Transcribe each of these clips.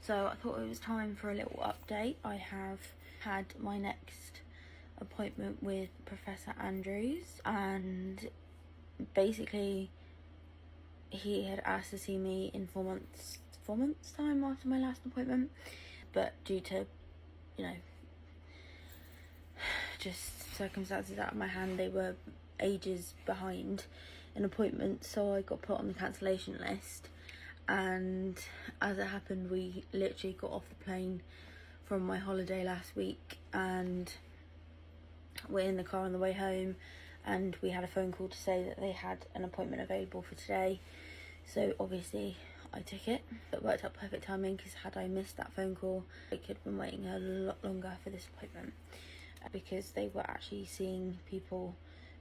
So I thought it was time for a little update. I have had my next appointment with Professor Andrews, and basically he had asked to see me in 4 months time after my last appointment, but due to, you know, just circumstances out of my hand, they were ages behind an appointment, so I got put on the cancellation list. And as it happened, we literally got off the plane from my holiday last week, and we're in the car on the way home, and we had a phone call to say that they had an appointment available for today. So obviously I took it. It worked out perfect timing, because had I missed that phone call, I could have been waiting a lot longer for this appointment, because they were actually seeing people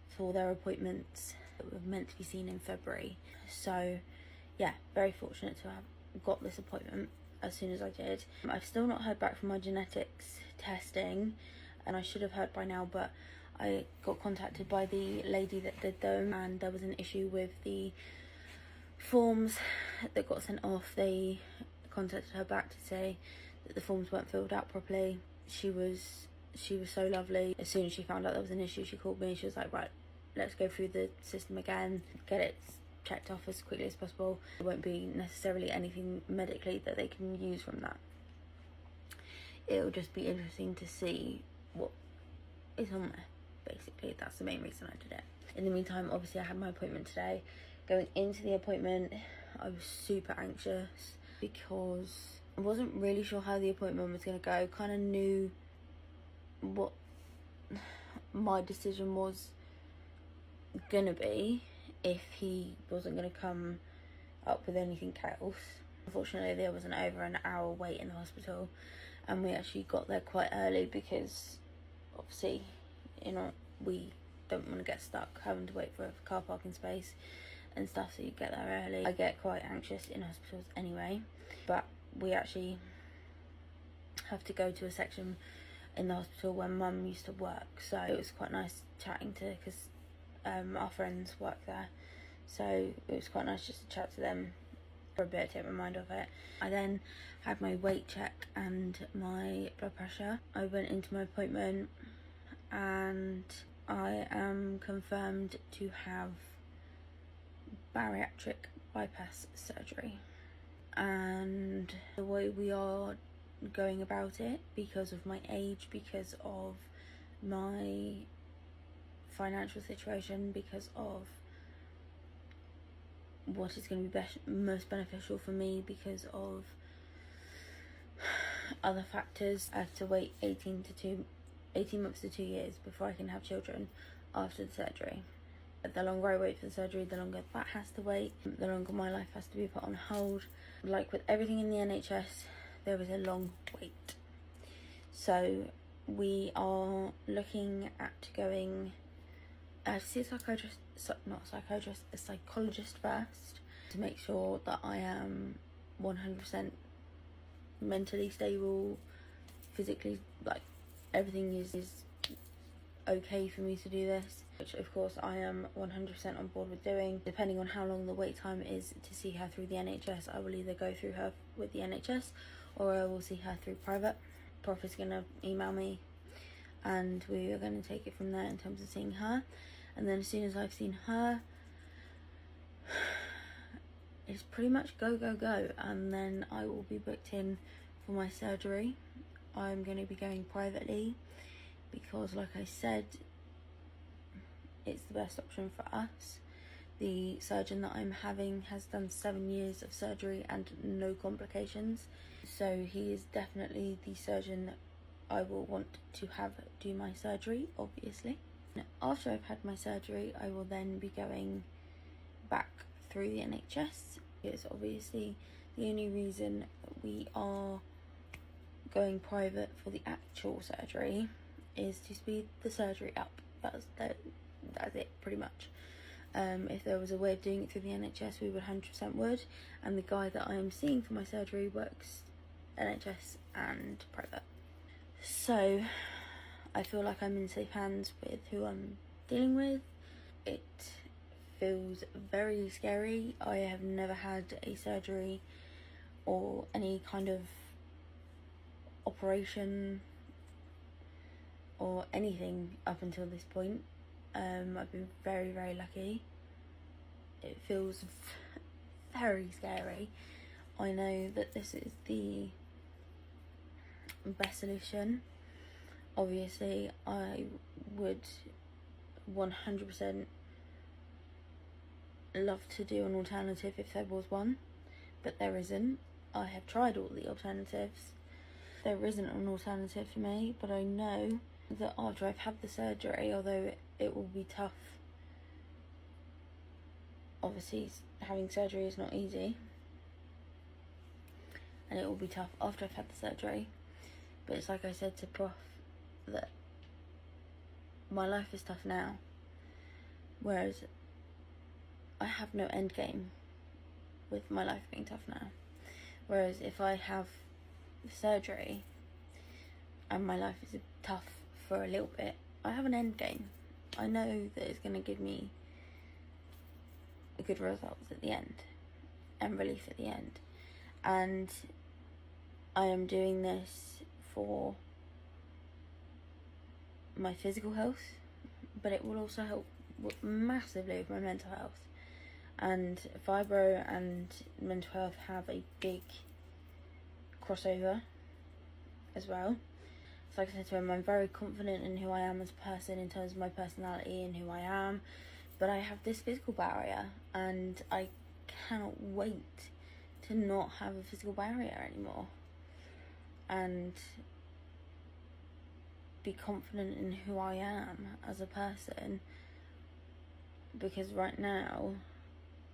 for their appointments that were meant to be seen in February. So yeah, very fortunate to have got this appointment as soon as I did. I've still not heard back from my genetics testing, and I should have heard by now, but I got contacted by the lady that did them, and there was an issue with the forms that got sent off. They contacted her back to say that the forms weren't filled out properly. She was so lovely. As soon as she found out there was an issue, she called me. She was like, right, let's go through the system again, get it checked off as quickly as possible. There won't be necessarily anything medically that they can use from that. It'll just be interesting to see what is on there. Basically, that's the main reason I did it. In the meantime, obviously I had my appointment today. Going into the appointment, I was super anxious because I wasn't really sure how the appointment was going to go. Kind of knew what my decision was gonna be if he wasn't gonna come up with anything else. Unfortunately, there was an over an hour wait in the hospital, and we actually got there quite early because obviously, you know, we don't want to get stuck having to wait for a car parking space and stuff, so you get there early. I get quite anxious in hospitals anyway, but we actually have to go to a section in the hospital where Mum used to work, so it was quite nice chatting to, because our friends work there, so it was quite nice just to chat to them for a bit, take my mind off it. I then had my weight check and my blood pressure. I went into my appointment and I am confirmed to have bariatric bypass surgery, and the way we are going about it, because of my age, because of my financial situation, because of what is going to be most beneficial for me, because of other factors, I have to wait 18 months to 2 years before I can have children after the surgery. The longer I wait for the surgery, the longer that has to wait, the longer my life has to be put on hold. Like with everything in the NHS, there is a long wait. So we are looking at going to see a psychologist first, to make sure that I am 100% mentally stable, physically, like everything is okay for me to do this, which of course I am 100% on board with doing. Depending on how long the wait time is to see her through the NHS, I will either go through her with the NHS or I will see her through private. Prof is going to email me and we are going to take it from there in terms of seeing her. And then as soon as I've seen her, it's pretty much go, go, go. And then I will be booked in for my surgery. I'm going to be going privately because, like I said, it's the best option for us. The surgeon that I'm having has done 7 years of surgery and no complications. So he is definitely the surgeon that I will want to have do my surgery, obviously. After I've had my surgery, I will then be going back through the NHS. It's obviously the only reason we are going private for the actual surgery is to speed the surgery up. That's it, pretty much. If there was a way of doing it through the NHS, we would 100% would. And the guy that I am seeing for my surgery works NHS and private. So I feel like I'm in safe hands with who I'm dealing with. It feels very scary. I have never had a surgery or any kind of operation or anything up until this point. I've been very, very lucky. It feels very scary. I know that this is the best solution. Obviously, I would 100% love to do an alternative if there was one, but there isn't. I have tried all the alternatives. There isn't an alternative for me, but I know that after I've had the surgery, although it will be tough, obviously having surgery is not easy, and it will be tough after I've had the surgery, but it's like I said to Prof, that my life is tough now, whereas I have no end game with my life being tough now. Whereas if I have surgery and my life is tough for a little bit, I have an end game. I know that it's going to give me a good result at the end and relief at the end. And I am doing this for my physical health, but it will also help massively with my mental health. And fibro and mental health have a big crossover as well. So like I said to him, I'm very confident in who I am as a person in terms of my personality and who I am, but I have this physical barrier, and I cannot wait to not have a physical barrier anymore and be confident in who I am as a person, because right now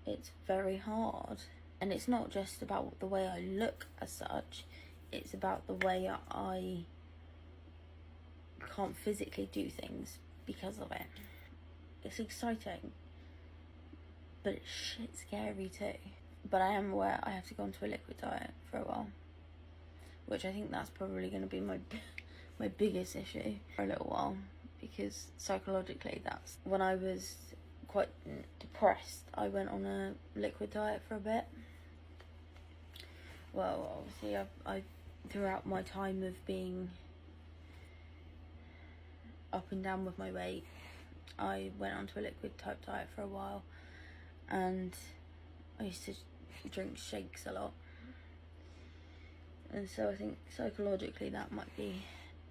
it's very hard. And it's not just about the way I look as such, it's about the way I can't physically do things because of it. It's exciting, but it's shit scary too. But I am aware I have to go onto a liquid diet for a while, which I think that's probably going to be my biggest issue for a little while, because psychologically, that's when I was quite depressed, I went on a liquid diet for a bit. Well, obviously I throughout my time of being up and down with my weight, I went onto a liquid type diet for a while, and I used to drink shakes a lot, and so I think psychologically that might be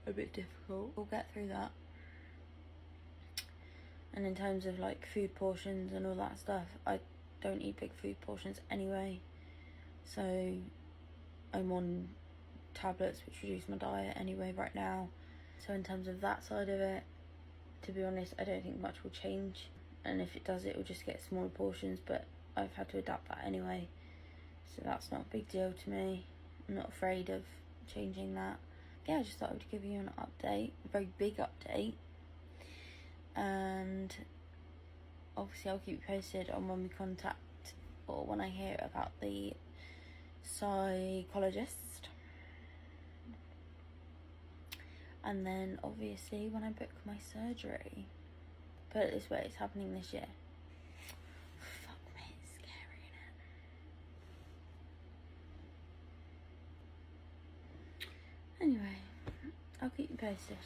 a bit difficult. We'll get through that. And in terms of like food portions and all that stuff, I don't eat big food portions anyway, so I'm on tablets which reduce my diet anyway right now. So in terms of that side of it, to be honest, I don't think much will change, and if it does, it will just get smaller portions, but I've had to adapt that anyway, so that's not a big deal to me. I'm not afraid of changing that. Yeah, I just thought I would give you an update, a very big update, and obviously I'll keep you posted on when we contact or when I hear about the psychologist, and then obviously when I book my surgery. Put it this way, it's happening this year. Fuck me, it's scary, innit? Anyway, I'll keep you posted.